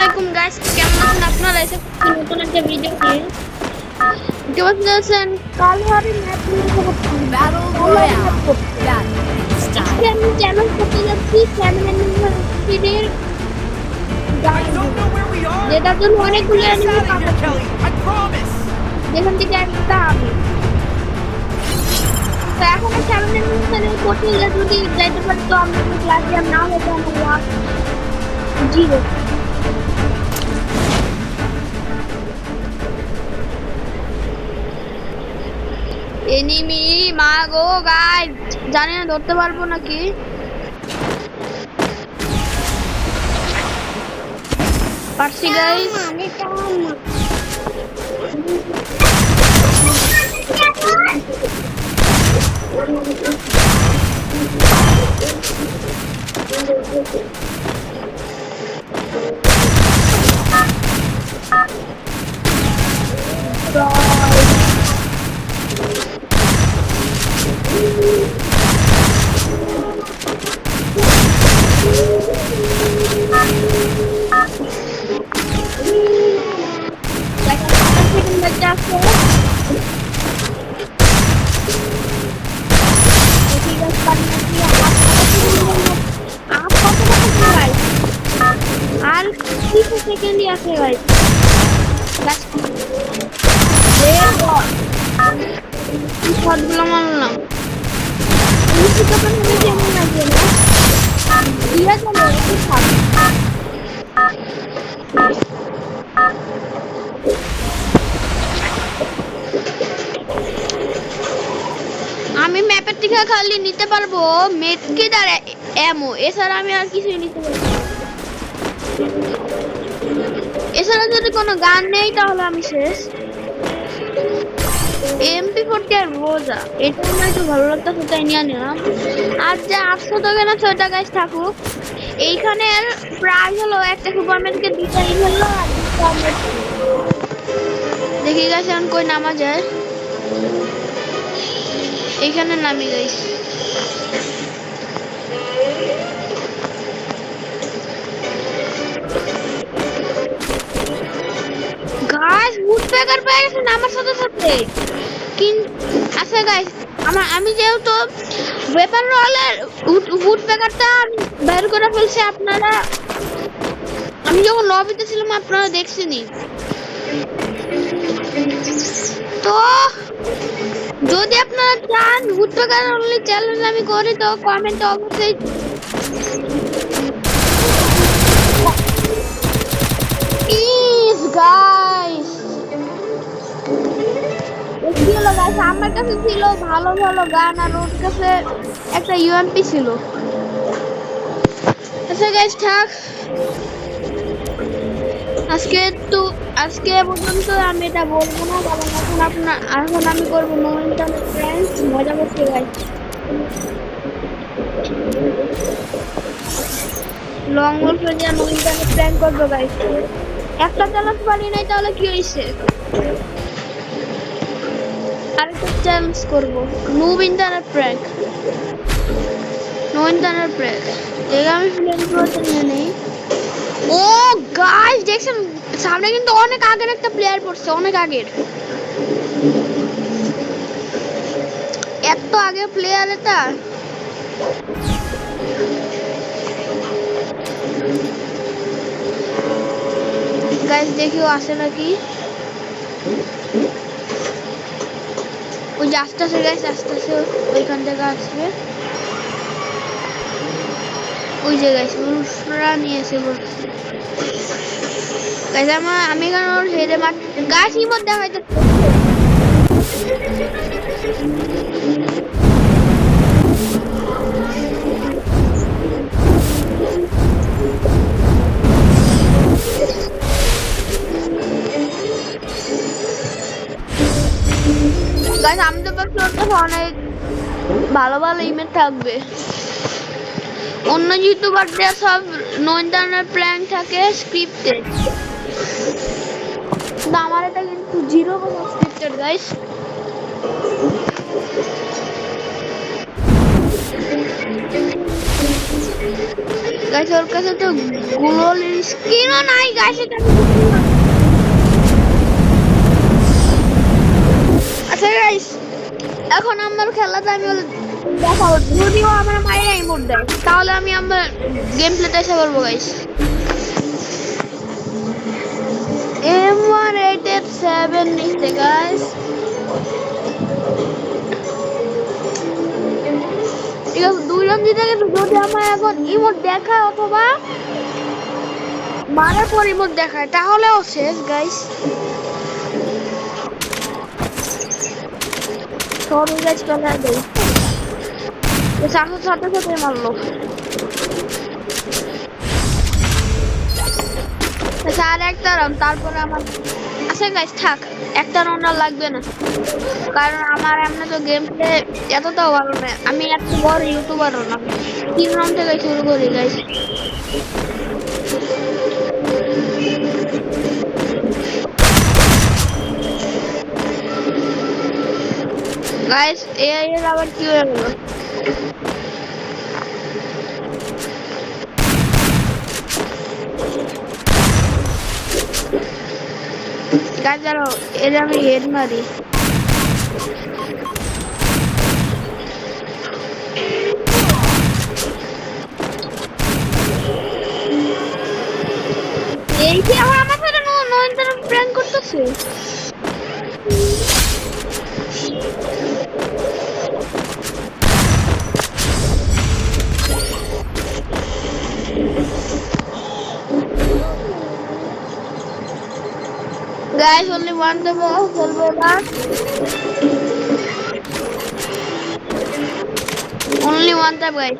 আসসালামু আলাইকুম গাইস, কেমন আছেন আপনারা? এসে নতুন একটা ভিডিও নিয়ে কেমন আছেন? কালহারি ম্যাপ নিয়ে Battle Royale. আজকে আমি চ্যালেঞ্জ করতে যাচ্ছি ফ্যামিলি ইউনিভার্সিটির যেটার জন্য অনেকগুলো এনিমি পাঠাচ্ছি, যেখান থেকে একটা আমি তো এখন ফ্যামিলি ইউনিভার্সিটি করতে গেলে যদি যাইতে পারি তো আমরা ক্লাসে না হলে আমার লাস্ট 0। এনিমি মাগো গাইস, জানি না ধরতে পারবো নাকি। পারছি গাইস। আর 30 সেকেন্ডই আছে গাইস। শটগুলো মারলাম। আমি ম্যাপের থেকে খালি নিতে পারবো মেডকিট আর এমো, এছাড়া আমি আর কিছুই নিতে পারবো না। এছাড়া যদি কোনো গান নেই তাহলে আমি শেষ। MP40 আর রোজা এটা আমার একটু ভালো লাগতেছে তাই নিয়ে নিলাম। আর যে 800 টাকা না 6 টাকা থাকুক, এইখানে প্রাইস হলো একটা সুপারম্যানকে 2টা হলো আর দেখি গাইস এখন কই নামা যায়। এইখানে নামি গাইস। গাইস উড পেকার পেয়ে গেছেন আমার সাথে সাথে। আচ্ছা গাইস, আমি যেহেতু ওয়েপন রোলের উড পেকারটা বের করে ফেলছি, আপনারা আমি যখন লবিতে ছিলাম আপনারা দেখছেনই। তো যদি আপনারা চান উড পেকার অনলি চ্যালেঞ্জ আমি করি তো কমেন্টে অবশ্যই গাইস আমার কাছে ছিল ভালো ভালো গান আর ওর কাছে একটা ইউএমপি ছিল। আচ্ছা গাইস থাক, আজকে পর্যন্ত আমি এটা বলবো না, কারণ এখন আমি করবো নো ইন্টারনেট ফ্রেন্ডস, মজা করতে গাইস। লং বলছো যে নো ইন্টারনেট প্ল্যান করবো গাইস। একটা চ্যালেঞ্জ পারি নাই তাহলে কি হয়েছে, আরেকটা চ্যালেঞ্জ করবো no internet prank. No internet prank এটা আমি প্ল্যান করতে নিয়ে নেই। ও গাইস দেখছেন সামনে কিন্তু অনেক আগের একটা প্লেয়ার পড়ছে, অনেক আগের, এত আগে প্লেয়ার এটা। গাইস দেখিও আসে নাকি, ওই যে আসতেছে গাইস, আসতেছে ওইখান থেকে আসবে। ওই যে গাইস উলফরা নিয়েছে বলছে গাইস, আমি এখানে ওর হেডে মার গাছ ইমোট দেখাইতে। গাইস আমি তো ভাবছি অনেক ভালো ভালো ইমেজ থাকবে, অন্য ইউটিউবারদের সব নো ইন্টারনেট প্ল্যান থাকে স্ক্রিপ্টেড, কিন্তু আমার এটা কিন্তু 0% স্ক্রিপ্টেড গাইস। গাইস ওর কাছে তো গ্লোলের স্কিনও নাই গাইস। এটা আচ্ছা গাইস, এখন আমার খেলাটা আমি দেখাবো। যদিও আমার মায়ের ইমোট দেয় তাহলে আমি আমার গেম প্লেটা এসে করবো গাইস। M187 নিচ্ছে গাইস। ঠিক আছে, 2 রান জিতে গেছে। যদি আমার এখন ইমোট দেখায় অথবা মারার পর ইমোট দেখায় তাহলেও শেষ গাইস। সরি গাইস, চলে দেই। সাথে সাথে সাথে মারলো। আচ্ছা আর একটা রান, তারপরে আমার আচ্ছা গাইস থাক, একটা রাউন্ড আর লাগবে না, কারণ আমার এমনি তো গেম প্লে এতটাও ভালো না। আমি এত বড় ইউটিউবারও না। 3 রাউন্ড থেকে শুরু করি গাইস। গাইস এর আবার কি হয়ে গেল? গাইস দাঁড়াও, এর আমি হেড মারি। এই যে আমার সাথে নয়নতারা প্র্যাঙ্ক করতেছে। Guys, only one the ball, খেলবো না। Only one tap guys।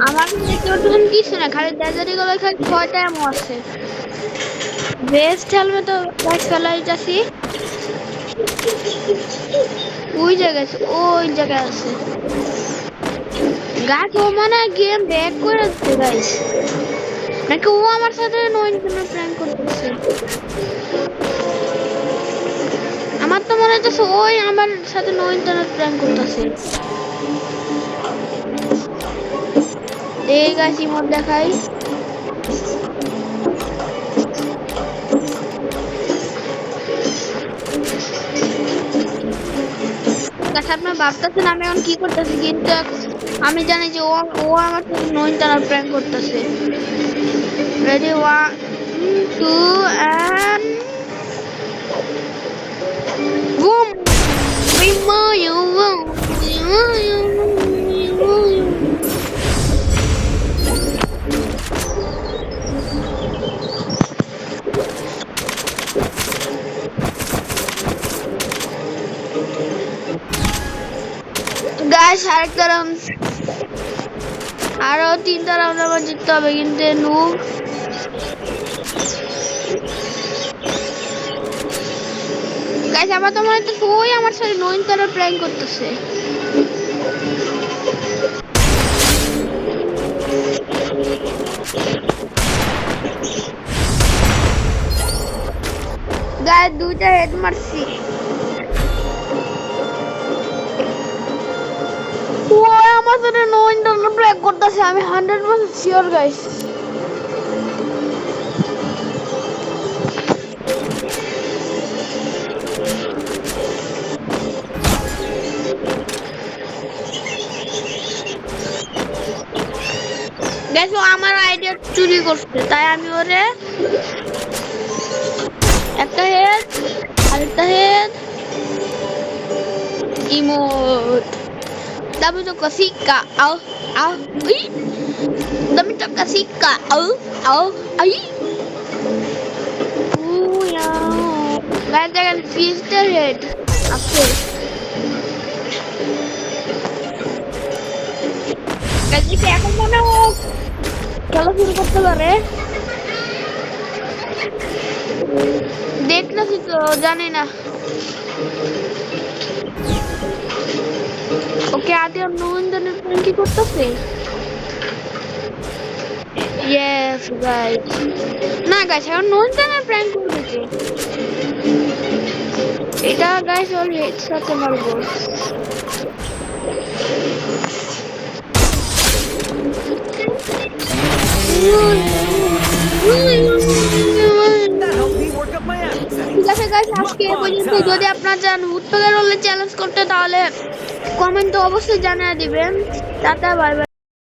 আমার দেখতে পাচ্ছেন কিছু না, খালি ডেজারি গুলো খালি 6টা এমন আছে। বেস্ট হেলমেট তো গাইস ফেলাই যাচ্ছি। ওই জায়গায় আছে গাইস। ও মানে গেম ব্যাক করে দিচ্ছে গাইস, নাকি ও আমার সাথে নয়নতারা প্র্যাঙ্ক করতেছে। আমার তো মনে হচ্ছে ওই আমার সাথে নয়নতারা প্র্যাঙ্ক করতেছে। এই গাছ ইমোট দেখাই। আপনার ভাবতেছেন আমি এখন কি করতেছি, কিন্তু আমি জানি যে ও আমার সাথে নয়নতারা প্র্যাঙ্ক করতেছে। Ready 1 2 and boom! গাইস আরেকটা রাউন্ড, আরো 3টা রাউন্ড আমার জিততে হবে, কিন্তু নুব গাইস আমার তো মনে হচ্ছে ওই আমার সাথে নয়নতারা প্র্যাঙ্ক করতেছে। গাইস 2টা হেড মারছি। ওই আমার সাথে নয়নতারা প্র্যাঙ্ক করতেছে, আমি 100% শিওর গাইস। দেখো আমার আইডিয়া চুরি করছে, তাই আমি ওরে একটা হেড আরেকটা head emote dami to kasika au au uy dami to kasika au ay ya guys I can feel the head okay guys ini এখন মনে হয় খেলা শুরু করতে পারে। দেখতেছি তো, জানি না। ওকে আদি আর নয়নতারা প্র্যাঙ্ক করতেছে। ইয়েস গাইস, না গাইস এখন নয়নতারা প্র্যাঙ্ক করতেছে। এটা গাইস ওর হেডশটে মারবো। That helped me work up my ঠিক আছে গাইস, appetite. আজকে এই পর্যন্ত। যদি আপনারা চান উডপেকার রোলে চ্যালেঞ্জ করতে তাহলে কমেন্টে অবশ্যই জানিয়ে দিবেন। Tata, bye bye.